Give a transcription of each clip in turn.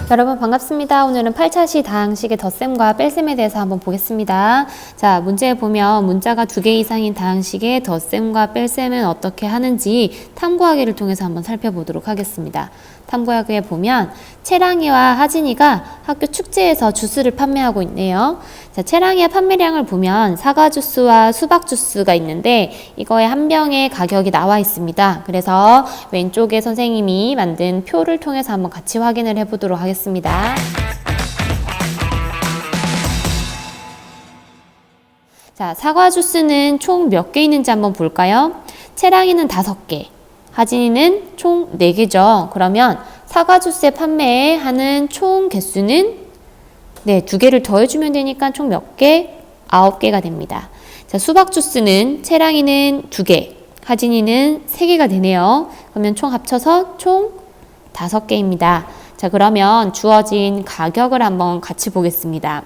여러분 반갑습니다. 오늘은 8차시 다항식의 덧셈과 뺄셈에 대해서 한번 보겠습니다. 자, 문제에 보면 문자가 2개 이상인 다항식의 덧셈과 뺄셈은 어떻게 하는지 탐구하기를 통해서 한번 살펴보도록 하겠습니다. 탐구하기에 보면 채랑이와 하진이가 학교 축제에서 주스를 판매하고 있네요. 자, 채랑이의 판매량을 보면 사과 주스와 수박 주스가 있는데 이거의 한 병의 가격이 나와 있습니다. 그래서 왼쪽에 선생님이 만든 표를 통해서 한번 같이 확인을 해보도록 하겠습니다. 자, 사과 주스는 총 몇 개 있는지 한번 볼까요? 채랑이는 5개. 하진이는 총 4개죠. 그러면 사과 주스에 판매하는 총 개수는 2개를 더해주면 되니까 총 몇 개? 9개가 됩니다. 자, 수박 주스는 채랑이는 2개, 하진이는 3개가 되네요. 그러면 총 합쳐서 총 5개입니다. 자, 그러면 주어진 가격을 한번 같이 보겠습니다.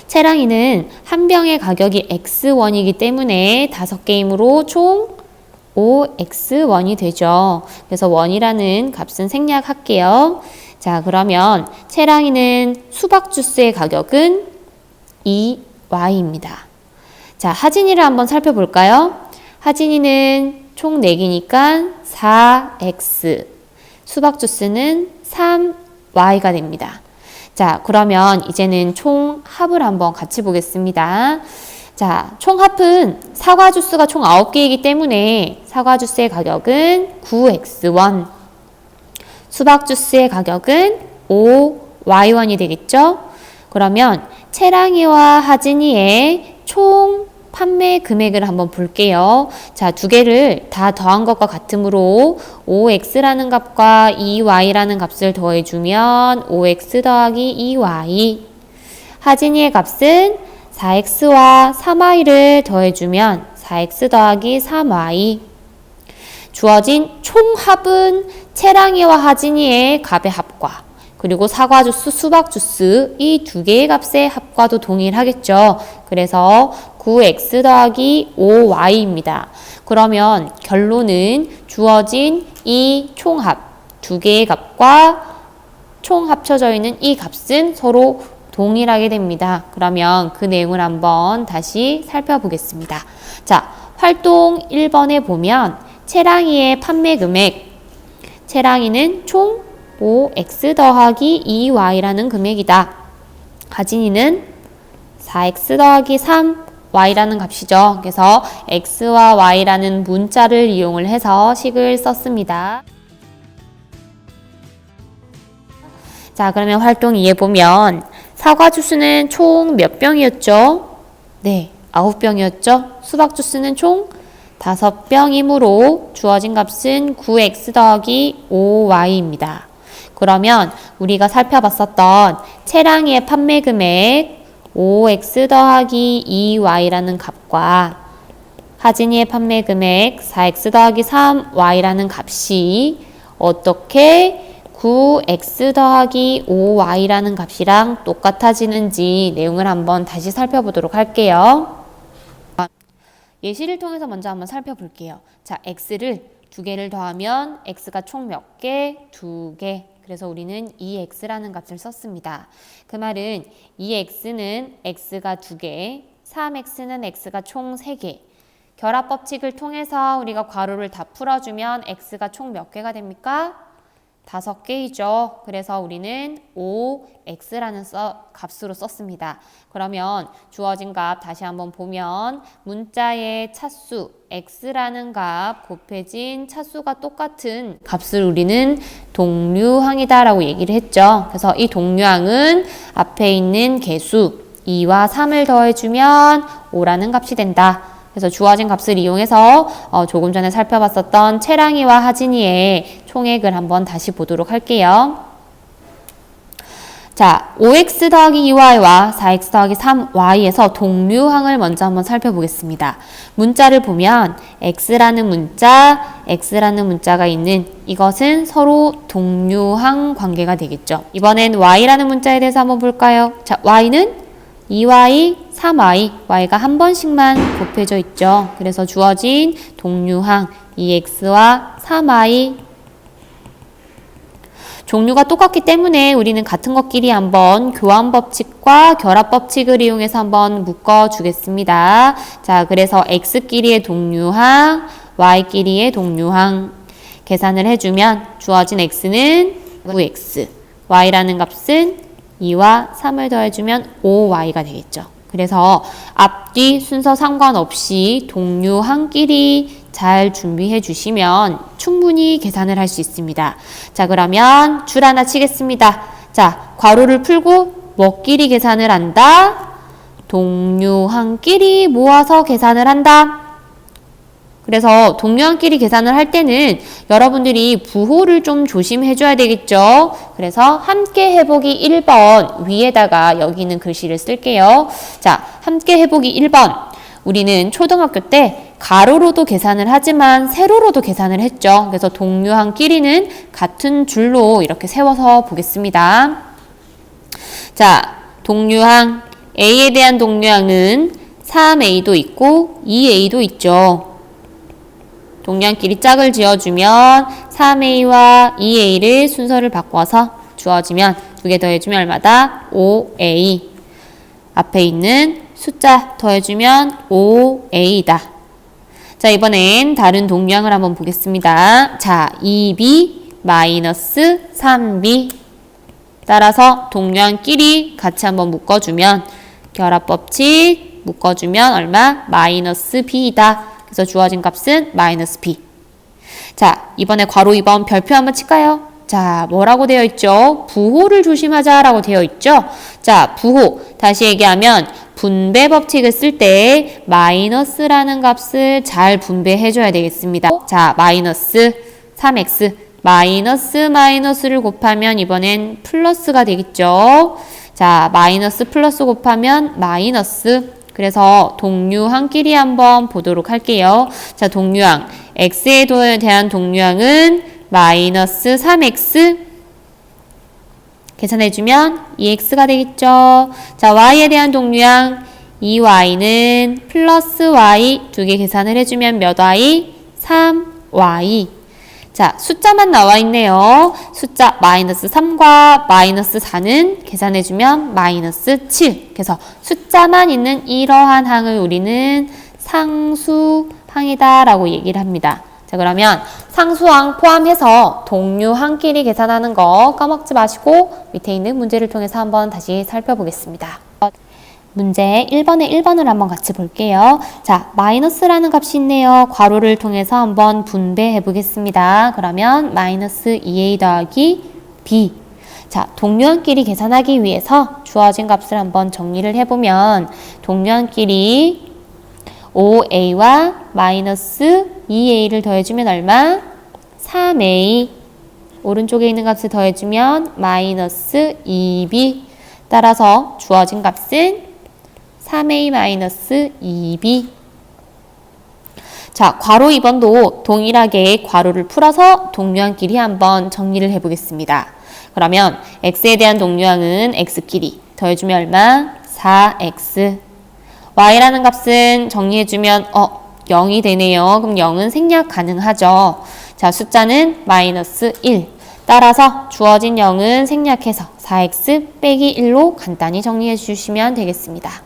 채랑이는 한 병의 가격이 X1이기 때문에 5개이므로 총 5X1이 되죠. 그래서 1이라는 값은 생략할게요. 자, 그러면 채랑이는 수박 주스의 가격은 2Y입니다. 자, 하진이를 한번 살펴볼까요? 하진이는 총 4개니까 4X, 수박 주스는 3Y가 됩니다. 자, 그러면 이제는 총 합을 한번 같이 보겠습니다. 자, 총 합은 사과 주스가 총 9개이기 때문에 사과 주스의 가격은 9X1, 수박 주스의 가격은 5Y1이 되겠죠? 그러면 채랑이와 하진이의 총 판매 금액을 한번 볼게요. 자, 2개를 다 더한 것과 같으므로 5X라는 값과 2Y라는 값을 더해주면 5X 더하기 2Y. 하진이의 값은 4X와 3Y를 더해주면 4X 더하기 3Y. 주어진 총합은 채랑이와 하진이의 값의 합과 그리고 사과 주스, 수박 주스 이 2개의 값의 합과도 동일하겠죠. 그래서 9X 더하기 5Y입니다. 그러면 결론은 주어진 이 총합 2개의 값과 총 합쳐져 있는 이 값은 서로 동일하게 됩니다. 그러면 그 내용을 한번 다시 살펴보겠습니다. 자, 활동 1번에 보면 채랑이의 판매 금액, 채랑이는 총 5X 더하기 2Y라는 금액이다. 하진이는 4X 더하기 3Y라는 값이죠. 그래서 X와 Y라는 문자를 이용을 해서 식을 썼습니다. 자, 그러면 활동 2에 보면 사과 주스는 총 몇 병이었죠? 네, 9병이었죠. 수박 주스는 총 5병이므로 주어진 값은 9X 더하기 5Y입니다. 그러면 우리가 살펴봤었던 채랑이의 판매 금액 5X 더하기 2Y라는 값과 하진이의 판매 금액 4X 더하기 3Y라는 값이 어떻게 9X 더하기 5Y라는 값이랑 똑같아지는지 내용을 한번 다시 살펴보도록 할게요. 예시를 통해서 먼저 한번 살펴볼게요. 자, X를 2개를 더하면 X가 총 몇 개? 2개. 그래서 우리는 2X라는 값을 썼습니다. 그 말은 2X는 X가 2개, 3X는 X가 총 3개. 결합 법칙을 통해서 우리가 괄호를 다 풀어주면 X가 총 몇 개가 됩니까? 5개이죠. 그래서 우리는 5X라는 값으로 썼습니다. 그러면 주어진 값 다시 한번 보면 문자의 차수 X라는 값 곱해진 차수가 똑같은 값을 우리는 동류항이다 라고 얘기를 했죠. 그래서 이 동류항은 앞에 있는 개수 2와 3을 더해주면 5라는 값이 된다. 그래서 주어진 값을 이용해서 조금 전에 살펴봤었던 채랑이와 하진이의 총액을 한번 다시 보도록 할게요. 자, 5X 더하기 2Y와 4X 더하기 3Y에서 동류항을 먼저 한번 살펴보겠습니다. 문자를 보면 X라는 문자가 있는 이것은 서로 동류항 관계가 되겠죠. 이번엔 Y라는 문자에 대해서 한번 볼까요? 자, Y는 2Y, 3Y, Y가 한 번씩만 곱해져 있죠. 그래서 주어진 동류항 2X와 3Y 종류가 똑같기 때문에 우리는 같은 것끼리 한번 교환법칙과 결합법칙을 이용해서 한번 묶어주겠습니다. 자, 그래서 x끼리의 동류항, y끼리의 동류항 계산을 해주면 주어진 x는 9x, y라는 값은 2와 3을 더해주면 5y가 되겠죠. 그래서 앞뒤 순서 상관없이 동류항끼리 잘 준비해 주시면 충분히 계산을 할 수 있습니다. 자, 그러면 줄 하나 치겠습니다. 자, 괄호를 풀고 뭐끼리 계산을 한다? 동류항끼리 모아서 계산을 한다. 그래서 동류항끼리 계산을 할 때는 여러분들이 부호를 좀 조심해 줘야 되겠죠. 그래서 함께 해보기 1번 위에다가 여기 있는 글씨를 쓸게요. 자, 함께 해보기 1번. 우리는 초등학교 때 가로로도 계산을 하지만 세로로도 계산을 했죠. 그래서 동류항끼리는 같은 줄로 이렇게 세워서 보겠습니다. 자, 동류항 A에 대한 동류항은 3A도 있고 2A도 있죠. 동류항끼리 짝을 지어주면 3A와 2A를 순서를 바꿔서 주어지면 두 개 더해주면 얼마다? 5A. 앞에 있는 숫자 더해주면 5A다. 자, 이번엔 다른 동류항을 한번 보겠습니다. 자, 2B 마이너스 3B. 따라서 동류항끼리 같이 한번 묶어주면 결합법칙 묶어주면 얼마? 마이너스 B이다. 그래서 주어진 값은 마이너스 B. 자, 이번에 괄호 2번 별표 한번 칠까요? 자, 뭐라고 되어 있죠? 부호를 조심하자라고 되어 있죠? 자, 부호. 다시 얘기하면 분배 법칙을 쓸 때 마이너스라는 값을 잘 분배해줘야 되겠습니다. 자, 마이너스 3x. 마이너스를 곱하면 이번엔 플러스가 되겠죠? 자, 마이너스 플러스 곱하면 마이너스. 그래서 동류항끼리 한번 보도록 할게요. 자, 동류항. x에 대한 동류항은 마이너스 3x. 계산해주면 2x가 되겠죠. 자, y에 대한 동류항 2y는 플러스 y. 두 개 계산을 해주면 몇 y? 3y. 자, 숫자만 나와 있네요. 숫자 마이너스 3과 마이너스 4는 계산해주면 마이너스 7. 그래서 숫자만 있는 이러한 항을 우리는 상수항이다 라고 얘기를 합니다. 자, 그러면 상수항 포함해서 동류항끼리 계산하는 거 까먹지 마시고 밑에 있는 문제를 통해서 한번 다시 살펴보겠습니다. 문제 1번을 한번 같이 볼게요. 자, 마이너스라는 값이 있네요. 괄호를 통해서 한번 분배해 보겠습니다. 그러면 마이너스 2a 더하기 b. 자, 동류항끼리 계산하기 위해서 주어진 값을 한번 정리를 해보면 동류항끼리 5a와 마이너스 2a를 더해주면 얼마? 3a. 오른쪽에 있는 값을 더해주면 마이너스 2b. 따라서 주어진 값은 3a-2b. 자, 괄호 2번도 동일하게 괄호를 풀어서 동류항끼리 한번 정리를 해보겠습니다. 그러면 x에 대한 동류항은 x끼리 더해주면 얼마? 4x. y라는 값은 정리해주면 0이 되네요. 그럼 0은 생략 가능하죠. 자, 숫자는 마이너스 1. 따라서 주어진 0은 생략해서 4x 빼기 1로 간단히 정리해 주시면 되겠습니다.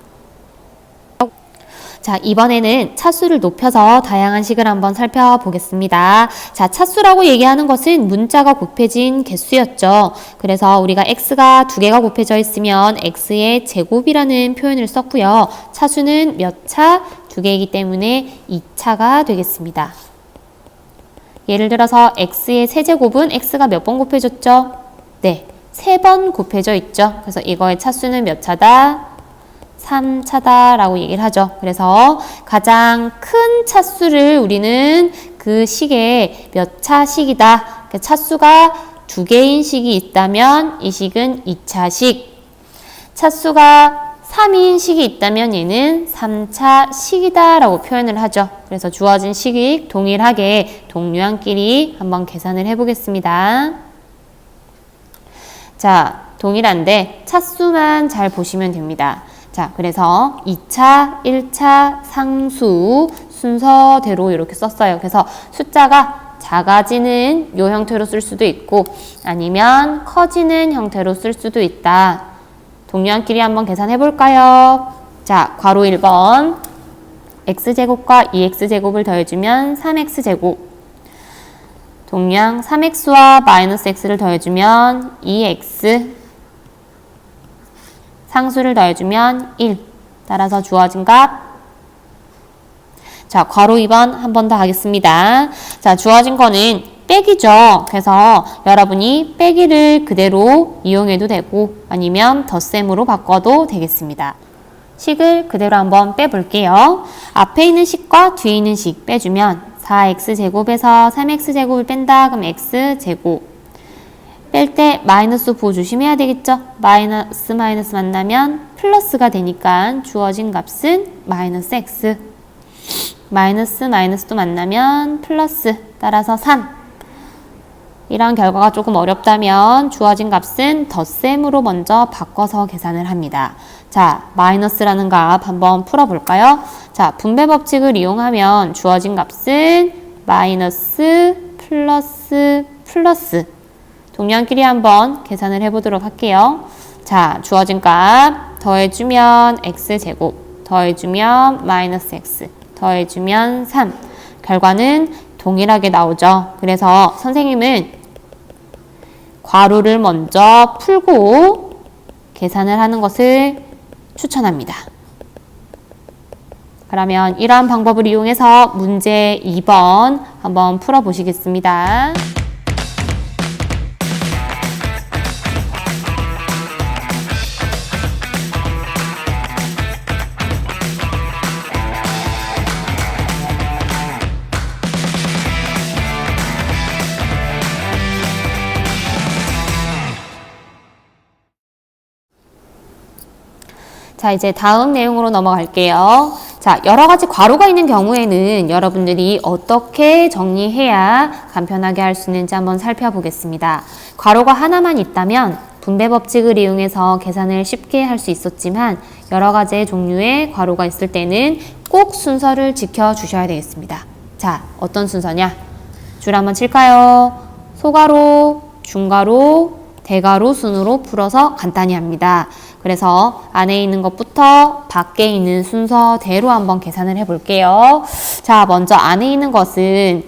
자, 이번에는 차수를 높여서 다양한 식을 한번 살펴보겠습니다. 자, 차수라고 얘기하는 것은 문자가 곱해진 개수였죠. 그래서 우리가 x가 두 개가 곱해져 있으면 x의 제곱이라는 표현을 썼고요. 차수는 몇 차? 두 개이기 때문에 2차가 되겠습니다. 예를 들어서 x의 세제곱은 x가 몇 번 곱해졌죠? 네, 3번 곱해져 있죠. 그래서 이거의 차수는 몇 차다? 3차다 라고 얘기를 하죠. 그래서 가장 큰 차수를 우리는 그 식의 몇 차식이다. 그 차수가 두 개인 식이 있다면 이 식은 2차식. 차수가 3인 식이 있다면 얘는 3차 식이다 라고 표현을 하죠. 그래서 주어진 식이 동일하게 동류항끼리 한번 계산을 해보겠습니다. 자, 동일한데 차수만 잘 보시면 됩니다. 자, 그래서 2차, 1차 상수 순서대로 이렇게 썼어요. 그래서 숫자가 작아지는 요 형태로 쓸 수도 있고 아니면 커지는 형태로 쓸 수도 있다. 동류항끼리 한번 계산해 볼까요? 자, 괄호 1번 x제곱과 2x제곱을 더해주면 3x제곱. 동량 3x와 마이너스 x를 더해주면 2x. 상수를 더해주면 1. 따라서 주어진 값. 자, 괄호 2번 한 번 더 하겠습니다. 자, 주어진 거는 빼기죠. 그래서 여러분이 빼기를 그대로 이용해도 되고 아니면 덧셈으로 바꿔도 되겠습니다. 식을 그대로 한번 빼볼게요. 앞에 있는 식과 뒤에 있는 식 빼주면 4x제곱에서 3x제곱을 뺀다. 그럼 x제곱. 뺄 때 마이너스 보호 조심해야 되겠죠? 마이너스 만나면 플러스가 되니까 주어진 값은 마이너스 x. 마이너스도 만나면 플러스. 따라서 3. 이런 결과가 조금 어렵다면 주어진 값은 덧셈으로 먼저 바꿔서 계산을 합니다. 자, 마이너스라는 값 한번 풀어볼까요? 자, 분배 법칙을 이용하면 주어진 값은 마이너스 플러스 동량끼리 한번 계산을 해보도록 할게요. 자, 주어진 값 더해주면 x제곱, 더해주면 마이너스 x, 더해주면 3. 결과는 동일하게 나오죠. 그래서 선생님은 괄호를 먼저 풀고 계산을 하는 것을 추천합니다. 그러면 이러한 방법을 이용해서 문제 2번 한번 풀어보시겠습니다. 자, 이제 다음 내용으로 넘어갈게요. 자, 여러 가지 괄호가 있는 경우에는 여러분들이 어떻게 정리해야 간편하게 할 수 있는지 한번 살펴보겠습니다. 괄호가 하나만 있다면 분배 법칙을 이용해서 계산을 쉽게 할 수 있었지만 여러 가지 종류의 괄호가 있을 때는 꼭 순서를 지켜주셔야 되겠습니다. 자, 어떤 순서냐? 줄 한번 칠까요? 소괄호, 중괄호, 대괄호 순으로 풀어서 간단히 합니다. 그래서 안에 있는 것부터 밖에 있는 순서대로 한번 계산을 해볼게요. 자, 먼저 안에 있는 것은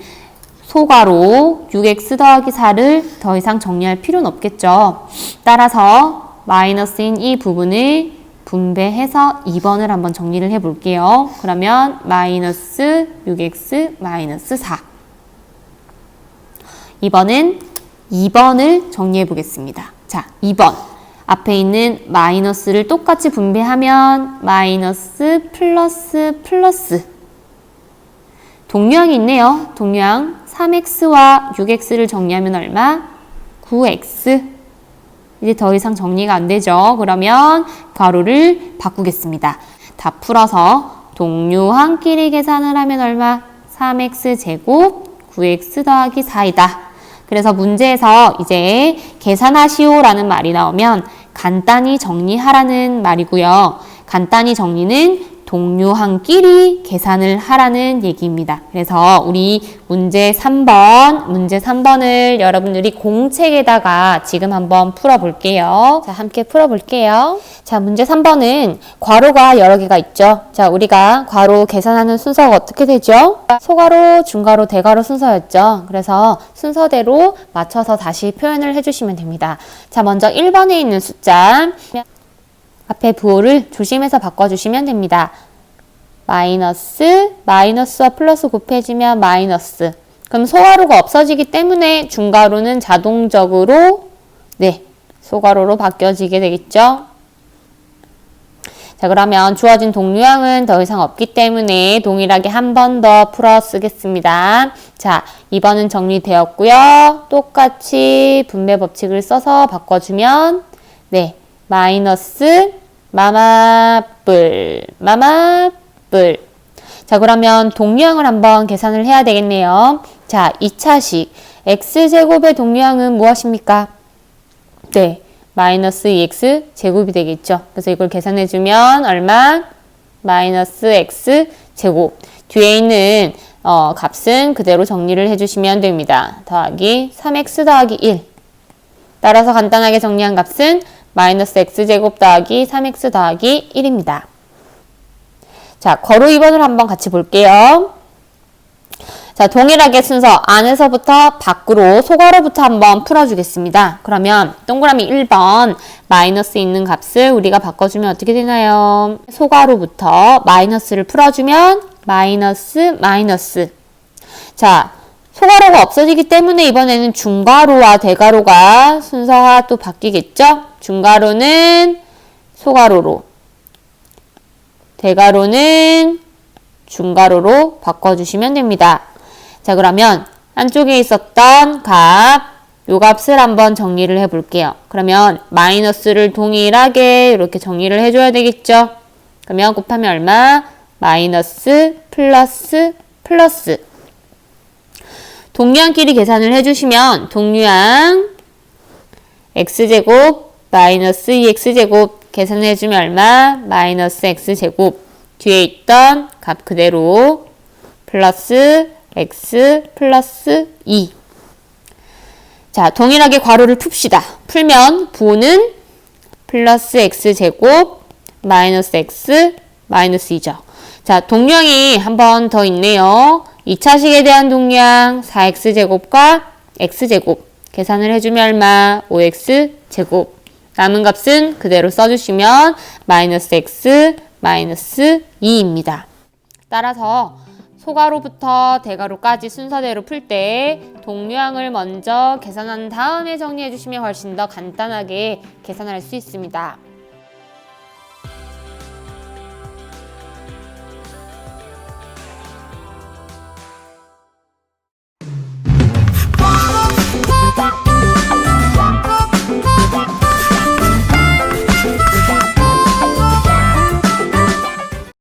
소괄호 6x 더하기 4를 더 이상 정리할 필요는 없겠죠. 따라서 마이너스인 이 부분을 분배해서 2번을 한번 정리를 해볼게요. 그러면 마이너스 6x 마이너스 4. 2번을 정리해 보겠습니다. 자, 2번. 앞에 있는 마이너스를 똑같이 분배하면 마이너스 플러스. 동류항이 있네요. 동류항 3x와 6x를 정리하면 얼마? 9x. 이제 더 이상 정리가 안 되죠. 그러면 괄호를 바꾸겠습니다. 다 풀어서 동류항끼리 계산을 하면 얼마? 3x제곱 9x 더하기 4이다. 그래서 문제에서 이제 계산하시오라는 말이 나오면 간단히 정리하라는 말이고요. 간단히 정리는 동류항끼리 계산을 하라는 얘기입니다. 그래서 우리 문제 3번을 여러분들이 공책에다가 지금 한번 풀어볼게요. 자, 함께 풀어볼게요. 자, 문제 3번은 괄호가 여러 개가 있죠. 자, 우리가 괄호 계산하는 순서가 어떻게 되죠? 소괄호, 중괄호, 대괄호 순서였죠. 그래서 순서대로 맞춰서 다시 표현을 해주시면 됩니다. 자, 먼저 1번에 있는 숫자 앞에 부호를 조심해서 바꿔주시면 됩니다. 마이너스와 플러스 곱해지면 마이너스. 그럼 소괄호가 없어지기 때문에 중괄호는 자동적으로 소괄호로 바뀌어지게 되겠죠. 자, 그러면 주어진 동류항은 더 이상 없기 때문에 동일하게 한 번 더 풀어 쓰겠습니다. 자, 2번은 정리되었고요. 똑같이 분배 법칙을 써서 바꿔주면 마이너스 마마뿔. 자, 그러면 동류항을 한번 계산을 해야 되겠네요. 자, 2차식 x제곱의 동류항은 무엇입니까? 마이너스 2x 제곱이 되겠죠. 그래서 이걸 계산해주면 얼마? 마이너스 x 제곱. 뒤에 있는 값은 그대로 정리를 해주시면 됩니다. 더하기 3x 더하기 1. 따라서 간단하게 정리한 값은 마이너스 x제곱 더하기 3x 더하기 1입니다. 자, 괄호 2번을 한번 같이 볼게요. 자, 동일하게 순서 안에서부터 밖으로 소괄호부터 한번 풀어주겠습니다. 그러면 동그라미 1번 마이너스 있는 값을 우리가 바꿔주면 어떻게 되나요? 소괄호부터 마이너스를 풀어주면 마이너스 마이너스. 자, 소괄호가 없어지기 때문에 이번에는 중괄호와 대괄호가 순서가 또 바뀌겠죠? 중괄호는 소괄호로, 대괄호는 중괄호로 바꿔주시면 됩니다. 자, 그러면 안쪽에 있었던 값, 요 값을 한번 정리를 해볼게요. 그러면 마이너스를 동일하게 이렇게 정리를 해줘야 되겠죠? 그러면 곱하면 얼마? 마이너스 플러스 플러스. 동류항끼리 계산을 해주시면 동류항 x제곱 마이너스 2x제곱 계산해주면 얼마? 마이너스 x제곱. 뒤에 있던 값 그대로 플러스 x 플러스 2. 자, 동일하게 괄호를 풉시다. 풀면 부호는 플러스 x제곱 마이너스 x 마이너스 2죠. 자, 동류항이 한 번 더 있네요. 2차식에 대한 동류항 4x제곱과 x제곱 계산을 해주면 얼마? 5x제곱. 남은 값은 그대로 써주시면 마이너스 x 마이너스 2입니다. 따라서 소괄호부터 대괄호까지 순서대로 풀 때 동류항을 먼저 계산한 다음에 정리해 주시면 훨씬 더 간단하게 계산할 수 있습니다.